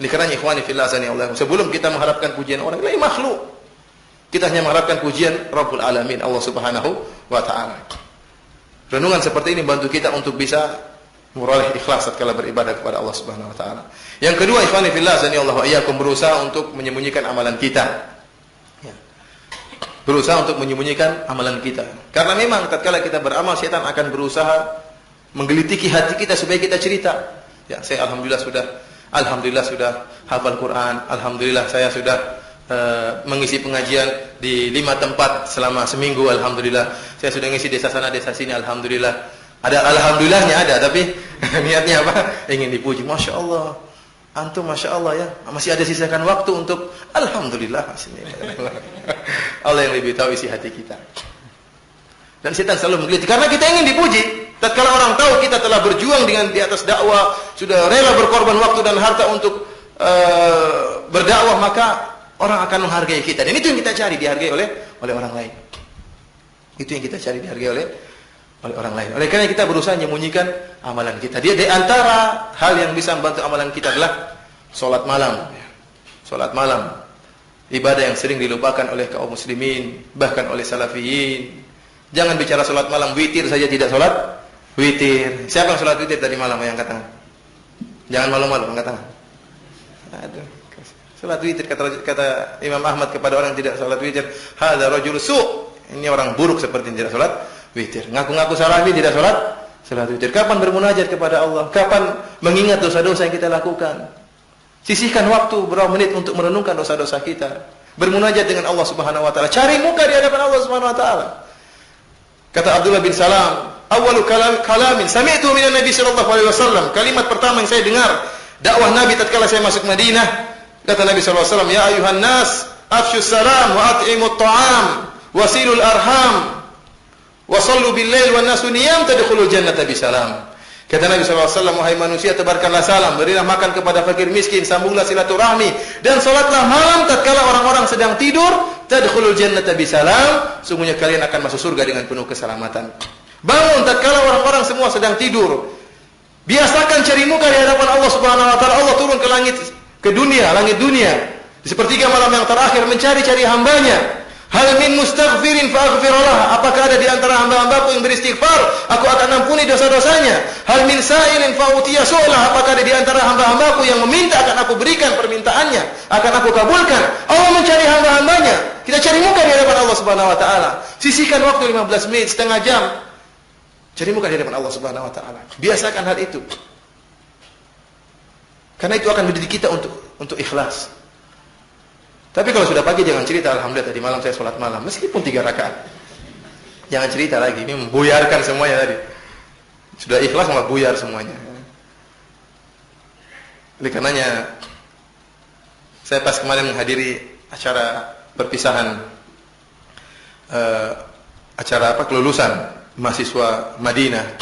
Ini karena ikhwani fillah Allah. Sebelum kita mengharapkan pujian orang lain makhluk, kita hanya mengharapkan pujian Rabbul Alamin, Allah Subhanahu wa taala. Renungan seperti ini bantu kita untuk bisa meroleh ikhlas tatkala beribadah kepada Allah Subhanahu wa taala. Yang kedua, ikhwani fillah Allah wa iyyakum, berusaha untuk menyembunyikan amalan kita. Ya. Berusaha untuk menyembunyikan amalan kita. Karena memang tatkala kita beramal, setan akan berusaha menggelitiki hati kita supaya kita cerita. Ya, saya Alhamdulillah sudah hafal Quran. Alhamdulillah saya sudah mengisi pengajian di 5 tempat selama seminggu. Alhamdulillah saya sudah ngisi desa sana desa sini. Alhamdulillah. Ada alhamdulillahnya ada, tapi niatnya apa? Ingin dipuji. Masya Allah, antum masya Allah ya, masih ada sisakan waktu untuk alhamdulillah. Allah yang lebih tahu isi hati kita. Dan setan selalu menggelitik karena kita ingin dipuji. Tatkala orang tahu kita telah berjuang dengan di atas dakwah, sudah rela berkorban waktu dan harta untuk berdakwah, maka orang akan menghargai kita. Dan itu yang kita cari, dihargai oleh orang lain. Itu yang kita cari, dihargai oleh orang lain. Oleh karena kita berusaha menyembunyikan amalan kita. Dia di antara hal yang bisa membantu amalan kita adalah salat malam. Salat malam, ibadah yang sering dilupakan oleh kaum muslimin, bahkan oleh salafiyin. Jangan bicara salat malam, witir saja tidak salat witir. Siapa yang salat witir tadi malam yang angkat tangan? Jangan malu-malu angkat tangan. Aduh. Salat witir kata Imam Ahmad kepada orang yang tidak salat witir, hadza rajul su'. Ini orang buruk seperti yang tidak salat witir. Ngaku-ngaku salafi tidak salat witir. Kapan bermunajat kepada Allah? Kapan mengingat dosa-dosa yang kita lakukan? Sisihkan waktu berapa menit untuk merenungkan dosa-dosa kita. Bermunajat dengan Allah Subhanahu wa taala. Cari muka di hadapan Allah Subhanahu wa taala. Kata Abdullah bin Salam, awwalu kalamin sami'tu minan Nabi sallallahu alaihi wasallam. Kalimat pertama yang saya dengar dakwah Nabi tatkala saya masuk Madinah, kata Nabi sallallahu alaihi wasallam, ya ayuhan nas, afshu salam wa at'imut ta'am, wasilul arham, wa sallu bil lail wan nasu niyam tadkhulul jannata bisalam. Kata Nabi sallallahu alaihi wasallam, wahai manusia, tebarkanlah salam, berilah makan kepada fakir miskin, sambunglah silaturahmi, dan salatlah malam tatkala orang-orang sedang tidur, tadkhulul jannata bisalam, sungguhnya kalian akan masuk surga dengan penuh keselamatan. Bangun tatkala orang-orang semua sedang tidur. Biasakan cari muka di hadapan Allah Subhanahu wa taala. Allah turun ke langit dunia, di sepertiga malam yang terakhir mencari-cari hambanya. Hal min mustaghfirin faghfirullah. Apakah ada di antara hamba-hambaku yang beristighfar, aku akan ampuni dosa-dosanya. Hal min sa'ilin fa'utiya su'lah. Apakah ada di antara hamba-hambaku yang meminta, akan aku berikan permintaannya, akan aku kabulkan. Allah mencari hamba-hambanya. Kita cari muka di hadapan Allah Subhanahu wa taala. Sisihkan waktu 15 menit, setengah jam. Cari muka di hadapan Allah Subhanahu wa taala. Biasakan hal itu. Karena itu akan mendidik kita untuk ikhlas. Tapi kalau sudah pagi jangan cerita, alhamdulillah tadi malam saya sholat malam, meskipun 3 rakaat. Jangan cerita lagi, ini membuyarkan semuanya tadi. Sudah ikhlas malah buyar semuanya. Oleh karenanya, saya pas kemarin menghadiri acara perpisahan, kelulusan mahasiswa Madinah.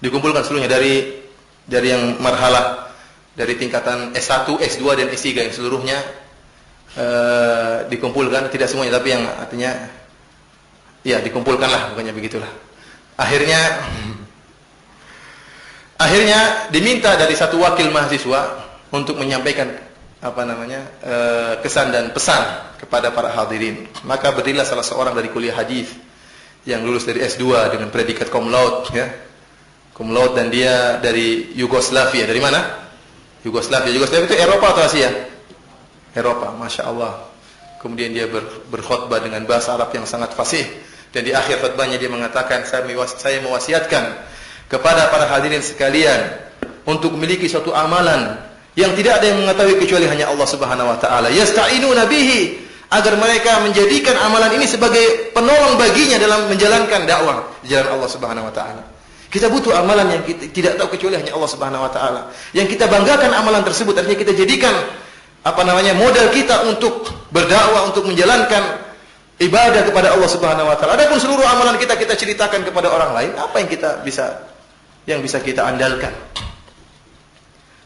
Dikumpulkan seluruhnya dari yang marhalah, dari tingkatan S1, S2 dan S3 yang seluruhnya dikumpulkan, tidak semuanya tapi yang artinya ya dikumpulkanlah, bukannya begitulah. Akhirnya diminta dari satu wakil mahasiswa untuk menyampaikan kesan dan pesan kepada para hadirin. Maka berdirilah salah seorang dari kuliah hadis yang lulus dari S2 dengan predikat cum laude, ya. Cum laude, dan dia dari Yugoslavia. Dari mana? Yugoslavia. Yugoslavia itu Eropa atau Asia? Eropa, Masya Allah. Kemudian dia berkhutbah dengan bahasa Arab yang sangat fasih. Dan di akhir khutbahnya dia mengatakan, saya mewasiatkan kepada para hadirin sekalian untuk memiliki suatu amalan yang tidak ada yang mengetahui kecuali hanya Allah Subhanahu wa taala. Yasta'inuna bihi, agar mereka menjadikan amalan ini sebagai penolong baginya dalam menjalankan dakwah di jalan Allah Subhanahu wa taala. Kita butuh amalan yang kita tidak tahu kecuali hanya Allah Subhanahu wa taala. Yang kita banggakan amalan tersebut, artinya kita jadikan modal kita untuk berdakwah, untuk menjalankan ibadah kepada Allah Subhanahu wa taala. Adapun seluruh amalan kita ceritakan kepada orang lain, apa yang bisa kita andalkan.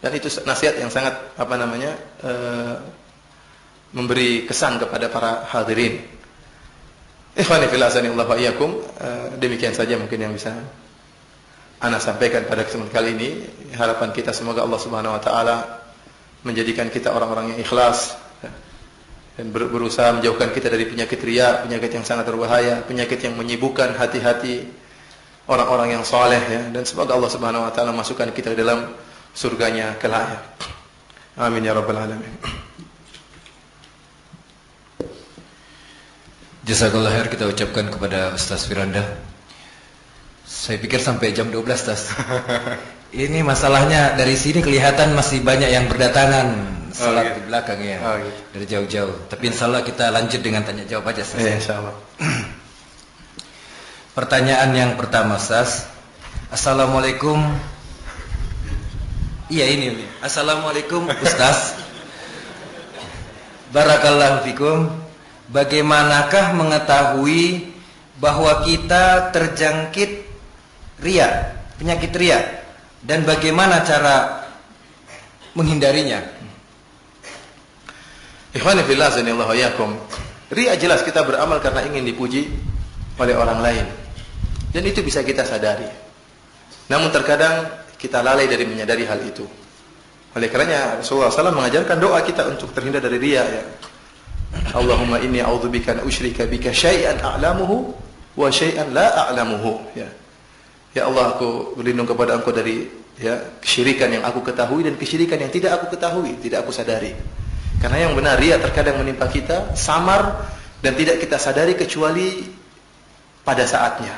Dan itu nasihat yang sangat memberi kesan kepada para hadirin. Ikhwani fillah azanillahu wa iyyakum, demikian saja mungkin yang bisa ana sampaikan pada kesempatan kali ini. Harapan kita semoga Allah Subhanahu wa taala menjadikan kita orang-orang yang ikhlas, ya, dan berusaha menjauhkan kita dari penyakit riya, penyakit yang sangat berbahaya, penyakit yang menyibukkan hati-hati orang-orang yang saleh, ya. Dan semoga Allah Subhanahu wa taala masukkan kita dalam surganya kelak. Amin ya rabbal alamin. Jazakallah khair kita ucapkan kepada Ustaz Firanda. Saya pikir sampai jam 12, Ustaz. Ini masalahnya dari sini kelihatan masih banyak yang berdatangan salat di belakang ya. Gitu. Dari jauh-jauh. Tapi insyaallah kita lanjut dengan tanya jawab aja, Ustaz. Insyaallah. Pertanyaan yang pertama, Ustaz. Assalamualaikum. Iya ini. Assalamualaikum, Ustaz. Barakallahu fikum. Bagaimanakah mengetahui bahwa kita terjangkit riya, penyakit riya, dan bagaimana cara menghindarinya? Ikhwani fillah azanillahu wa iyyakum. Riya jelas kita beramal karena ingin dipuji oleh orang lain. Dan itu bisa kita sadari. Namun terkadang kita lalai dari menyadari hal itu. Oleh karenanya Rasulullah SAW mengajarkan doa kita untuk terhindar dari riya, ya. Allahumma inni a'udzubika an usyrika bika syai'an a'lamuhu wa syai'an la a'lamuhu, ya. Ya Allah, aku berlindung kepada Engkau dari, ya, kesyirikan yang aku ketahui dan kesyirikan yang tidak aku ketahui, tidak aku sadari. Karena yang benar riya terkadang menimpa kita samar dan tidak kita sadari kecuali pada saatnya.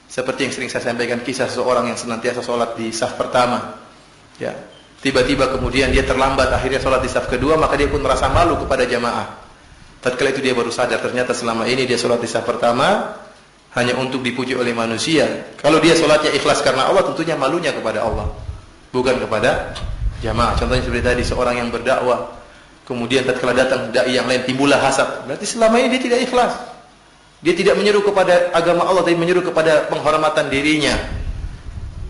Seperti yang sering saya sampaikan kisah seseorang yang senantiasa sholat di saf pertama, ya. Tiba-tiba kemudian dia terlambat, akhirnya sholat di saf kedua, maka dia pun merasa malu kepada jamaah. Tatkala itu dia baru sadar ternyata selama ini dia sholat di saf pertama hanya untuk dipuji oleh manusia. Kalau dia sholatnya ikhlas karena Allah, tentunya malunya kepada Allah, bukan kepada jamaah. Contohnya seperti tadi, seorang yang berdakwah, kemudian tatkala datang dai yang lain timbullah hasad. Berarti selama ini dia tidak ikhlas. Dia tidak menyeru kepada agama Allah, tapi menyeru kepada penghormatan dirinya,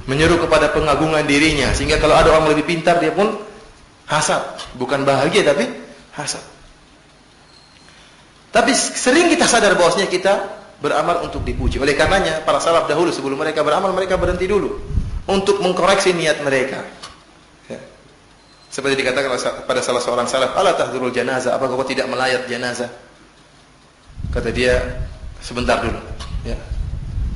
menyeru kepada pengagungan dirinya. Sehingga kalau ada orang lebih pintar, dia pun hasad. Bukan bahagia, tapi hasad. Tapi sering kita sadar bahwasanya kita beramal untuk dipuji. Oleh karenanya para salaf dahulu sebelum mereka beramal, mereka berhenti dulu untuk mengkoreksi niat mereka, ya. Seperti dikatakan pada salah seorang salaf, "Ala tahdurul janazah, apakah kau tidak melayat jenazah?" Kata dia, "Sebentar dulu." Ya.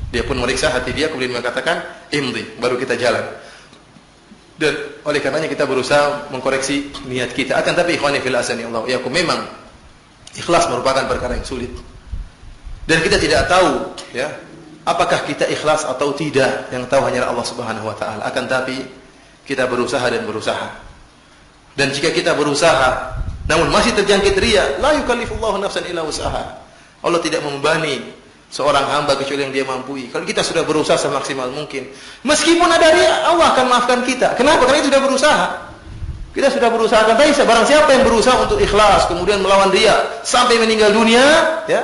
Dia pun meriksa hati dia, kemudian mengatakan, "Imdi," baru kita jalan. Dan oleh karenanya kita berusaha mengkoreksi niat kita. Akan tapi ikhwani fil azani Allah, ya, memang ikhlas merupakan perkara yang sulit. Dan kita tidak tahu, ya, apakah kita ikhlas atau tidak. Yang tahu hanyalah Allah Subhanahu wa taala. Akan tapi kita berusaha dan berusaha. Dan jika kita berusaha namun masih terjangkit riya, la yukallifullahu nafsan illa wus'aha. Allah tidak membebani seorang hamba kecuali yang dia mampu. Kalau kita sudah berusaha semaksimal mungkin, meskipun ada riya, Allah akan maafkan kita. Kenapa? Karena kita sudah berusaha. Kita sudah berusaha. Kan tadi, barang siapa yang berusaha untuk ikhlas kemudian melawan riya sampai meninggal dunia, ya,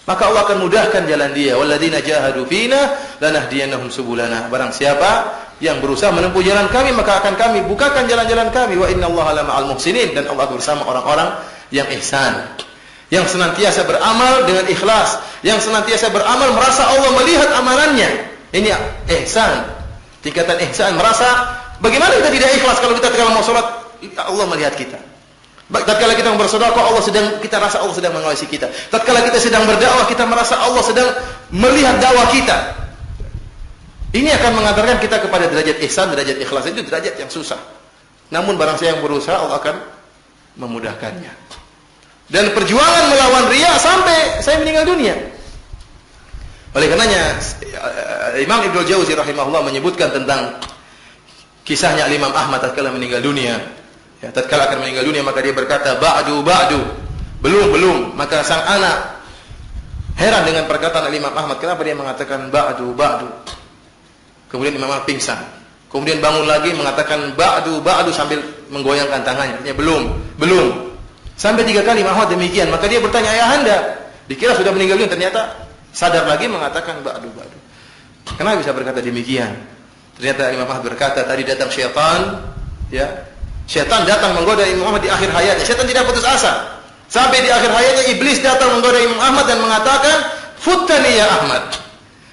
maka Allah akan mudahkan jalan dia. Walladzina jahadu fina lanahdiyannahum subulana. Barang siapa yang berusaha menempuh jalan kami, maka akan kami bukakan jalan-jalan kami. Wa innallaha lama'al muhsinin. Dan Allah bersama orang-orang yang ihsan, yang senantiasa beramal dengan ikhlas, yang senantiasa beramal merasa Allah melihat amalannya. Ini ihsan. Tingkatan ihsan, merasa bagaimana kita tidak ikhlas kalau kita mau sholat, Allah melihat kita. Tatkala kita bersedekah, kita rasa Allah sedang mengawasi kita. Tatkala kita sedang berdakwah, kita merasa Allah sedang melihat dakwah kita. Ini akan mengantarkan kita kepada derajat ihsan, derajat ikhlas. Itu derajat yang susah. Namun barang siapa yang berusaha, Allah akan memudahkannya. Dan perjuangan melawan riya sampai saya meninggal dunia. Oleh karenanya Imam Ibnu Jauzi rahimahullah menyebutkan tentang kisahnya Imam Ahmad tatkala meninggal dunia. Ya, tatkala akan meninggal dunia maka dia berkata, "Ba'du, belum." Maka sang anak heran dengan perkataan Imam Ahmad. Kenapa dia mengatakan ba'du? Kemudian Imam Ahmad pingsan. Kemudian bangun lagi mengatakan ba'du sambil menggoyangkan tangannya. Artinya belum. Sampai 3 kali Imam Ahmad demikian. Maka dia bertanya, "Ayahanda?" Dikira sudah meninggal dunia, ternyata sadar lagi mengatakan ba'du. Kenapa bisa berkata demikian? Ternyata Imam Ahmad berkata, tadi datang syaitan, ya. Syaitan datang menggoda Imam Ahmad di akhir hayatnya. Syaitan tidak putus asa. Sampai di akhir hayatnya iblis datang menggoda Imam Ahmad dan mengatakan, "Futtani ya Ahmad."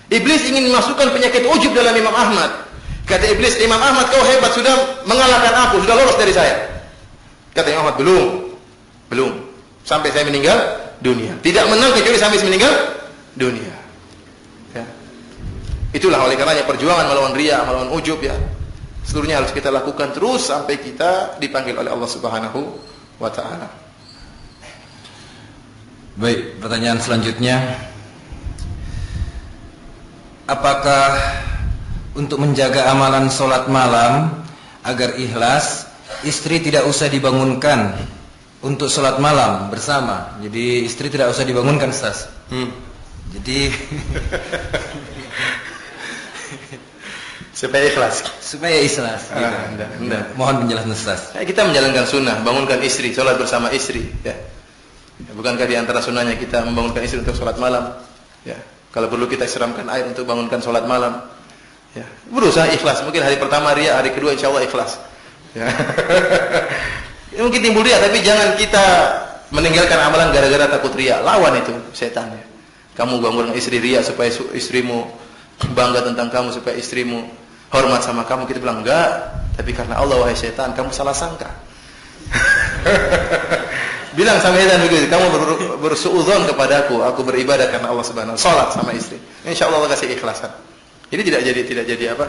Iblis ingin memasukkan penyakit ujub dalam Imam Ahmad. Kata iblis, "Imam Ahmad, kau hebat, sudah mengalahkan aku, sudah lolos dari saya." Kata Imam Ahmad, belum. Sampai saya meninggal dunia. Tidak menang kecuali sampai saya meninggal dunia. Ya. Itulah oleh karenanya perjuangan melawan riya, melawan ujub ya. Seluruhnya harus kita lakukan terus sampai kita dipanggil oleh Allah Subhanahu wa taala. Baik, pertanyaan selanjutnya. Apakah untuk menjaga amalan sholat malam agar ikhlas, istri tidak usah dibangunkan untuk sholat malam bersama? Jadi istri tidak usah dibangunkan, Ustaz. Jadi supaya ikhlas. Gitu. Mohon penjelasan, Ustaz. Kita menjalankan sunnah, bangunkan istri, sholat bersama istri. Ya. Bukankah di antara sunnahnya kita membangunkan istri untuk sholat malam? Ya. Kalau perlu kita siramkan air untuk bangunkan sholat malam. Ya. Berusaha ikhlas. Mungkin hari pertama riya, hari kedua insya Allah ikhlas. Ya. Mungkin timbul riya, tapi jangan kita meninggalkan amalan gara-gara takut riya. Lawan itu setan. Ya. Kamu bangunkan istri riya supaya istrimu bangga tentang kamu, supaya istrimu hormat sama kamu. Kita bilang enggak, tapi karena Allah wahai setan, kamu salah sangka. Bilang sama setan begitu, kamu bersuudzon kepadaku, aku beribadah karena Allah Subhanahu wa taala, salat sama istri. Insyaallah Allah kasih ikhlasan. Jadi tidak jadi apa?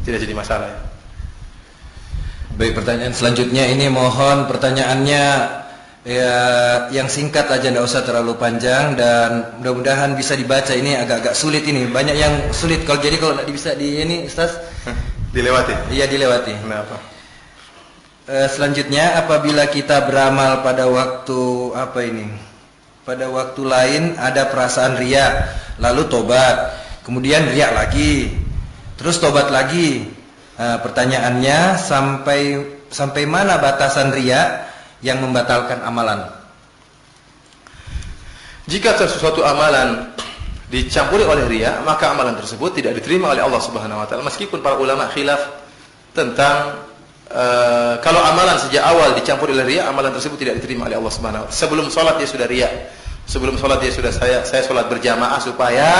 Tidak jadi masalah ya. Baik, pertanyaan selanjutnya ini mohon pertanyaannya ya yang singkat aja, enggak usah terlalu panjang dan mudah-mudahan bisa dibaca. Ini agak-agak sulit ini. Banyak yang sulit kalau enggak bisa di ini, Ustaz. Dilewati. Iya, dilewati. Kenapa? Selanjutnya, apabila kita beramal pada waktu pada waktu lain ada perasaan riya, lalu tobat, kemudian riya lagi, terus tobat lagi. Pertanyaannya, sampai mana batasan riya yang membatalkan amalan? Jika sesuatu amalan dicampuri oleh riya, maka amalan tersebut tidak diterima oleh Allah Subhanahu wa taala. Meskipun para ulama khilaf tentang kalau amalan sejak awal dicampur oleh riya, amalan tersebut tidak diterima oleh Allah Subhanahu wa taala. Sebelum sholat dia sudah riya. Sebelum sholat dia sudah saya sholat berjamaah supaya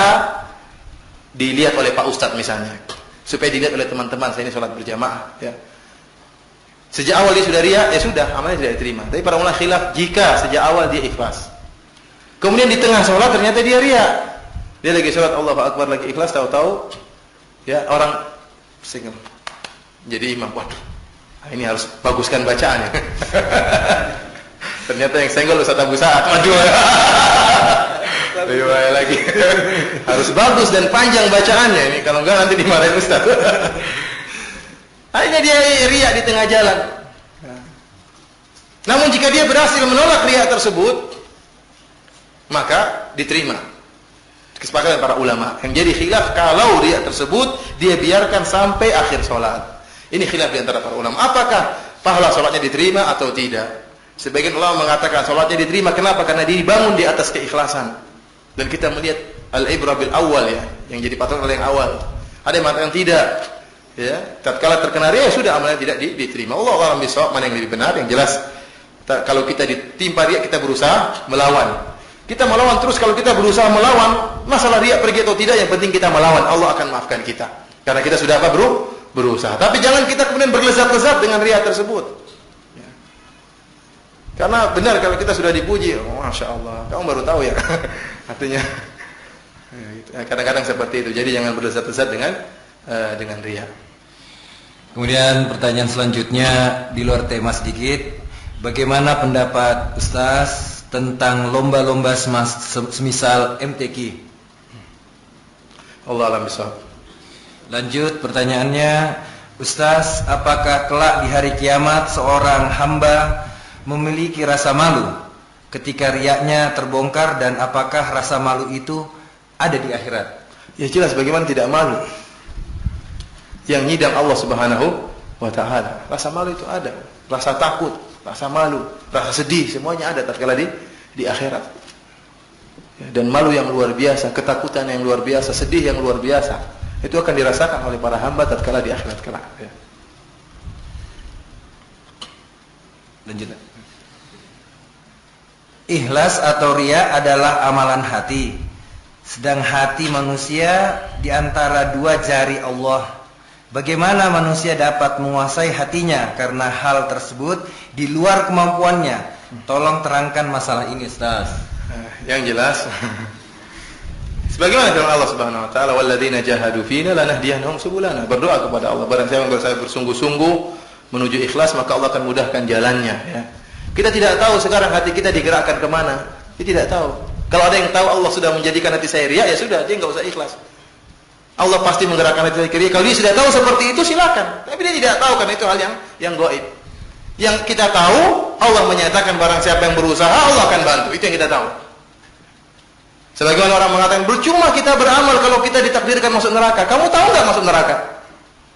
dilihat oleh Pak Ustadz misalnya. Supaya dilihat oleh teman-teman saya ini sholat berjamaah ya. Sejak awal dia sudah riya, ya sudah, amalnya tidak diterima. Tapi para ulama khilaf jika sejak awal dia ikhlas. Kemudian di tengah sholat ternyata dia riya. Dia lagi sholat Allahu Akbar lagi ikhlas, tahu-tahu ya orang single jadi imam. Waduh, ini harus baguskan bacaannya. Ternyata yang senggol Ustaz Abu Sa'ad. Waduh. Lebih baik lagi. Harus bagus dan panjang bacaannya ini, kalau enggak nanti dimarahin Ustaz. Akhirnya dia riya di tengah jalan. Namun jika dia berhasil menolak riya tersebut, maka diterima. Kesepakatan para ulama. Yang jadi khilaf kalau riya tersebut dia biarkan sampai akhir sholat. Ini khilaf di antara para ulama. Apakah pahala sholatnya diterima atau tidak? Sebagian ulama mengatakan sholatnya diterima. Kenapa? Karena dia dibangun di atas keikhlasan. Dan kita melihat al-ibrah bil awal ya, yang jadi patokan oleh yang awal. Ada yang mengatakan tidak. Ya, tatkala terkena riya sudah amalnya tidak diterima. Allah a'lam bishawab, mana yang lebih benar. Yang jelas kalau kita ditimpa riya kita berusaha melawan. Kita melawan terus. Kalau kita berusaha melawan, masalah riya pergi atau tidak, yang penting kita melawan, Allah akan maafkan kita. Karena kita sudah apa, bro? Berusaha. Tapi jangan kita kemudian berlezat-lezat dengan riya tersebut. Ya. Karena benar kalau kita sudah dipuji, oh, Masya Allah, kamu baru tahu ya. Artinya, kadang-kadang seperti itu. Jadi jangan berlezat-lezat dengan riya. Kemudian pertanyaan selanjutnya di luar tema sedikit. Bagaimana pendapat Ustaz tentang lomba-lomba semisal MTQ? Allah a'lam bishawab. Lanjut pertanyaannya, Ustaz, apakah kelak di hari kiamat seorang hamba memiliki rasa malu ketika riyanya terbongkar, dan apakah rasa malu itu ada di akhirat? Ya jelas, bagaimana tidak malu. Yang nyidang Allah Subhanahu wa taala. Rasa malu itu ada, rasa takut, rasa malu, rasa sedih, semuanya ada tatkala di akhirat. Ya, dan malu yang luar biasa, ketakutan yang luar biasa, sedih yang luar biasa. Itu akan dirasakan oleh para hamba tatkala di akhirat kelak. Ya. Lanjut. Ikhlas atau riya adalah amalan hati. Sedang hati manusia di antara dua jari Allah Bagaimana manusia dapat menguasai hatinya karena hal tersebut di luar kemampuannya? Tolong terangkan masalah ini, Ustaz. Yang jelas sebagaimana firman Allah Subhanahu wa taala, "Walladzina jahadu fina lanahdiyannahum subulana." Berdoa kepada Allah, barang siapa yang bersungguh-sungguh menuju ikhlas, maka Allah akan mudahkan jalannya, ya. Kita tidak tahu sekarang hati kita digerakkan kemana. Kita tidak tahu. Kalau ada yang tahu Allah sudah menjadikan hati saya riya, ya sudah, dia enggak usah ikhlas. Allah pasti menggerakkan hati saya riya. Kalau dia sudah tahu seperti itu, silakan. Tapi dia tidak tahu, karena itu hal yang gaib. Yang kita tahu, Allah menyatakan barang siapa yang berusaha, Allah akan bantu. Itu yang kita tahu. Sebagaimana orang mengatakan, percuma kita beramal kalau kita ditakdirkan masuk neraka. Kamu tahu nggak masuk neraka?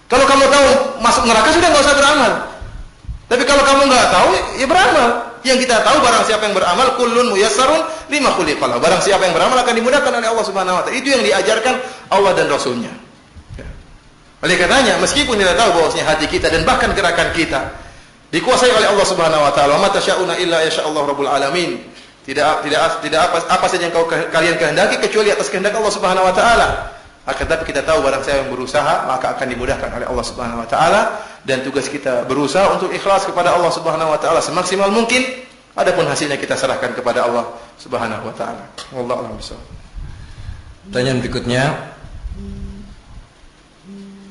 Kalau kamu tahu masuk neraka, sudah nggak usah beramal. Tapi kalau kamu nggak tahu, ya beramal. Yang kita tahu, barang siapa yang beramal, kullun muyassarun lima khuliqalah. Barang siapa yang beramal akan dimudahkan oleh Allah Subhanahu wa taala. Itu yang diajarkan Allah dan Rasulnya. Ya. Oleh katanya, meskipun tidak tahu bahwasanya hati kita dan bahkan gerakan kita dikuasai oleh Allah Subhanahu wa taala, "Wa ma tasyauna illa yasha'allahu rabbul alamin." Tidak apa saja yang kalian kehendaki kecuali atas kehendak Allah Subhanahu wa taala. Akan tapi kita tahu barang siapa yang berusaha, maka akan dimudahkan oleh Allah Subhanahu wa taala, dan tugas kita berusaha untuk ikhlas kepada Allah Subhanahu wa taala semaksimal mungkin. Adapun hasilnya kita serahkan kepada Allah Subhanahu wa taala. Wallahu a'lam bishawab. Pertanyaan berikutnya.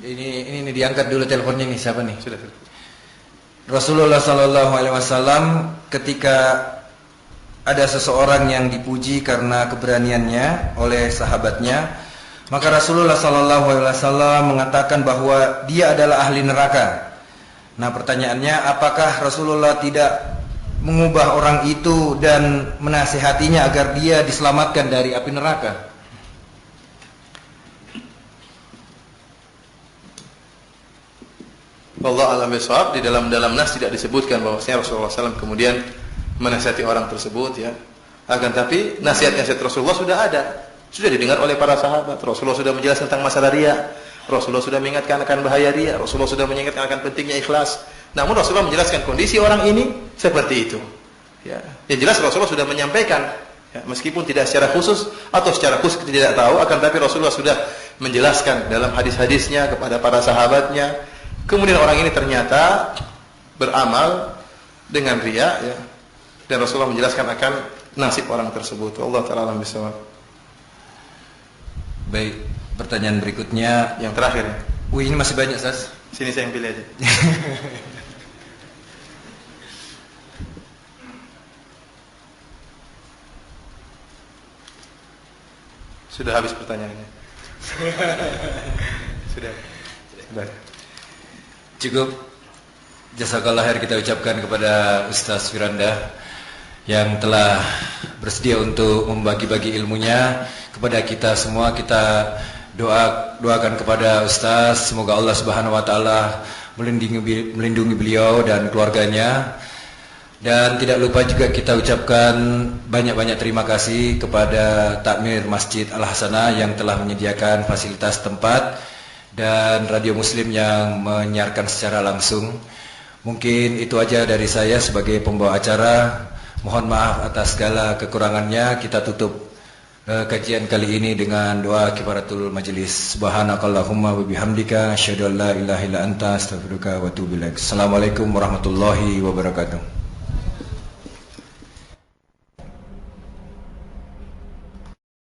Ini diangkat dulu teleponnya nih, siapa nih? Sudah. Rasulullah sallallahu alaihi wasallam ketika ada seseorang yang dipuji karena keberaniannya oleh sahabatnya, maka Rasulullah sallallahu alaihi wasallam mengatakan bahwa dia adalah ahli neraka. Nah, pertanyaannya, apakah Rasulullah tidak mengubah orang itu dan menasihatinya agar dia diselamatkan dari api neraka? Allah alam bisawab. Di dalam nas tidak disebutkan bahwasanya Rasulullah SAW kemudian menasihati orang tersebut, ya. Akan tapi nasihat-nasihat Rasulullah sudah ada, sudah didengar oleh para sahabat. Rasulullah sudah menjelaskan tentang masalah riya. Rasulullah sudah mengingatkan akan bahaya riya. Rasulullah sudah mengingatkan akan pentingnya ikhlas. Namun Rasulullah menjelaskan kondisi orang ini seperti itu. Ya, yang jelas Rasulullah sudah menyampaikan, ya, meskipun tidak secara khusus atau secara khusus kita tidak tahu, akan tapi Rasulullah sudah menjelaskan dalam hadis-hadisnya kepada para sahabatnya. Kemudian orang ini ternyata beramal dengan riya, ya. Dan Rasulullah menjelaskan akan nasib orang tersebut. Allah ta'ala alam bisawab. Baik, pertanyaan berikutnya. Yang terakhir. Ini masih banyak, Ustaz. Sini saya yang pilih aja. Sudah habis pertanyaannya. Sudah. Cukup. Jazakallah khair kita ucapkan kepada Ustaz Firanda yang telah bersedia untuk membagi-bagi ilmunya kepada kita semua. Kita doakan kepada Ustaz, semoga Allah Subhanahu wa taala melindungi beliau dan keluarganya. Dan tidak lupa juga kita ucapkan banyak-banyak terima kasih kepada Takmir Masjid Al-Hasanah yang telah menyediakan fasilitas tempat dan Radio Muslim yang menyiarkan secara langsung. Mungkin itu aja dari saya sebagai pembawa acara. Mohon maaf atas segala kekurangannya. Kita tutup kajian kali ini dengan doa kifaratul majelis. Subhanakallahumma wa bihamdika asyhadu an la ilaha illa anta astaghfiruka wa atubu ilaik. Assalamualaikum warahmatullahi wabarakatuh.